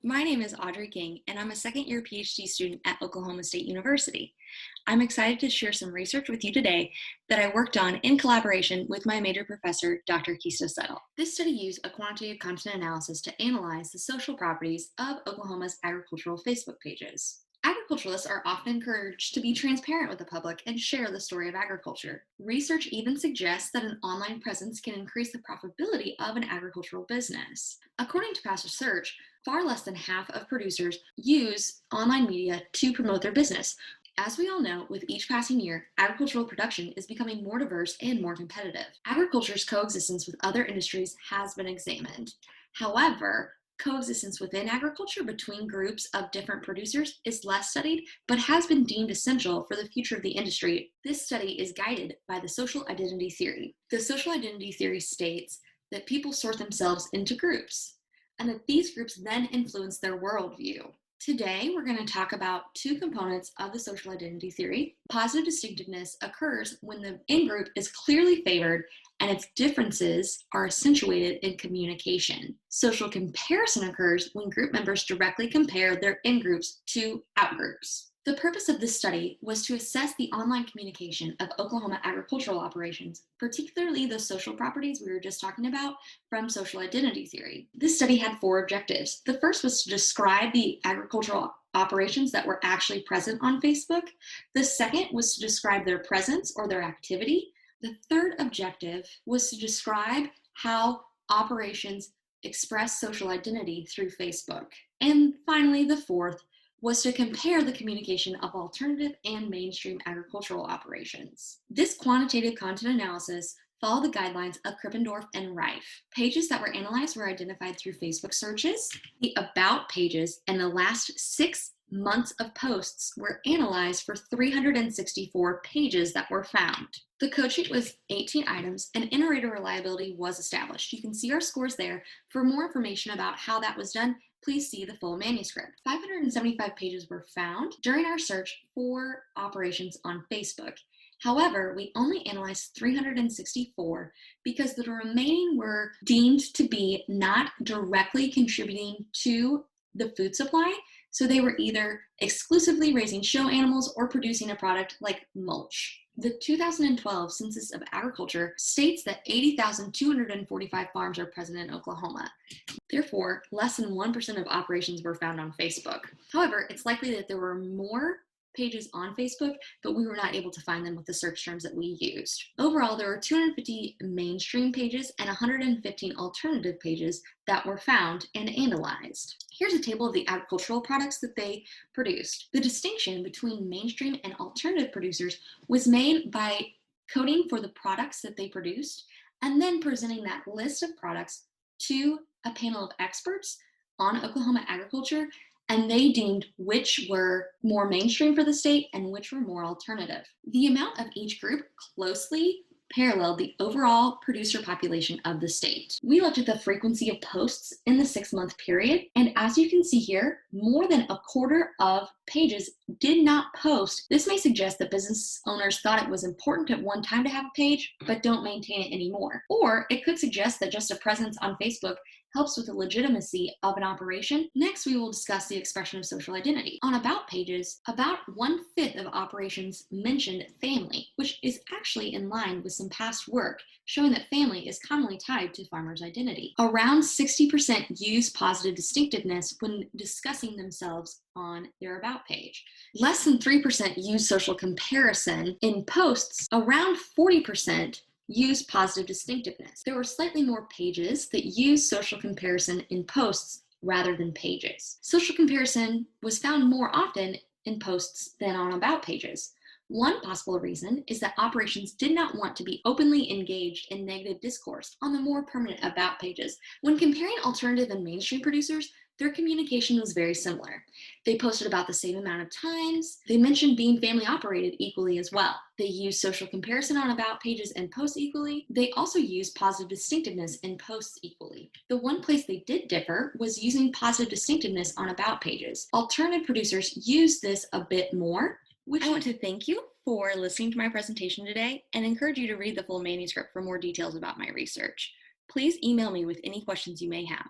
My name is Audrey King, and I'm a second-year PhD student at Oklahoma State University. I'm excited to share some research with you today that I worked on in collaboration with my major professor, Dr. Kista Settle. This study used a quantitative content analysis to analyze the social properties of Oklahoma's agricultural Facebook pages. Agriculturalists are often encouraged to be transparent with the public and share the story of agriculture. Research even suggests that an online presence can increase the profitability of an agricultural business. According to past research, far less than half of producers use online media to promote their business. As we all know, with each passing year, agricultural production is becoming more diverse and more competitive. Agriculture's coexistence with other industries has been examined. However, coexistence within agriculture between groups of different producers is less studied, but has been deemed essential for the future of the industry. This study is guided by the social identity theory. The social identity theory states that people sort themselves into groups, and that these groups then influence their worldview. Today, we're going to talk about two components of the social identity theory. Positive distinctiveness occurs when the in-group is clearly favored and its differences are accentuated in communication. Social comparison occurs when group members directly compare their in-groups to out-groups. The purpose of this study was to assess the online communication of Oklahoma agricultural operations, particularly the social properties we were just talking about from social identity theory. This study had four objectives. The first was to describe the agricultural operations that were actually present on Facebook. The second was to describe their presence or their activity. The third objective was to describe how operations express social identity through Facebook. And finally, the fourth was to compare the communication of alternative and mainstream agricultural operations. This quantitative content analysis followed the guidelines of Krippendorf and Reif. Pages that were analyzed were identified through Facebook searches. The About pages and the last 6 months of posts were analyzed for 364 pages that were found. The code sheet was 18 items and iterator reliability was established. You can see our scores there. For more information about how that was done, please see the full manuscript. 575 pages were found during our search for operations on Facebook. However, we only analyzed 364 because the remaining were deemed to be not directly contributing to the food supply, so they were either exclusively raising show animals or producing a product like mulch. The 2012 Census of Agriculture states that 80,245 farms are present in Oklahoma. Therefore, less than 1% of operations were found on Facebook. However, it's likely that there were more pages on Facebook, but we were not able to find them with the search terms that we used. Overall, there were 250 mainstream pages and 115 alternative pages that were found and analyzed. Here's a table of the agricultural products that they produced. The distinction between mainstream and alternative producers was made by coding for the products that they produced and then presenting that list of products to a panel of experts on Oklahoma agriculture, and they deemed which were more mainstream for the state and which were more alternative. The amount of each group closely paralleled the overall producer population of the state. We looked at the frequency of posts in the 6-month period, and as you can see here, more than a quarter of pages did not post. This may suggest that business owners thought it was important at one time to have a page, but don't maintain it anymore. Or it could suggest that just a presence on Facebook helps with the legitimacy of an operation. Next, we will discuss the expression of social identity. On About pages, about 1/5 of operations mentioned family, which is actually in line with some past work showing that family is commonly tied to farmers' identity. Around 60% use positive distinctiveness when discussing themselves on their About page. Less than 3% use social comparison in posts. Around 40% use positive distinctiveness. There were slightly more pages that use social comparison in posts rather than pages. Social comparison was found more often in posts than on About pages. One possible reason is that operations did not want to be openly engaged in negative discourse on the more permanent About pages. When comparing alternative and mainstream producers, their communication was very similar. They posted about the same amount of times. They mentioned being family operated equally as well. They used social comparison on About pages and posts equally. They also used positive distinctiveness in posts equally. The one place they did differ was using positive distinctiveness on About pages. Alternative producers used this a bit more, which I want to thank you for listening to my presentation today and encourage you to read the full manuscript for more details about my research. Please email me with any questions you may have.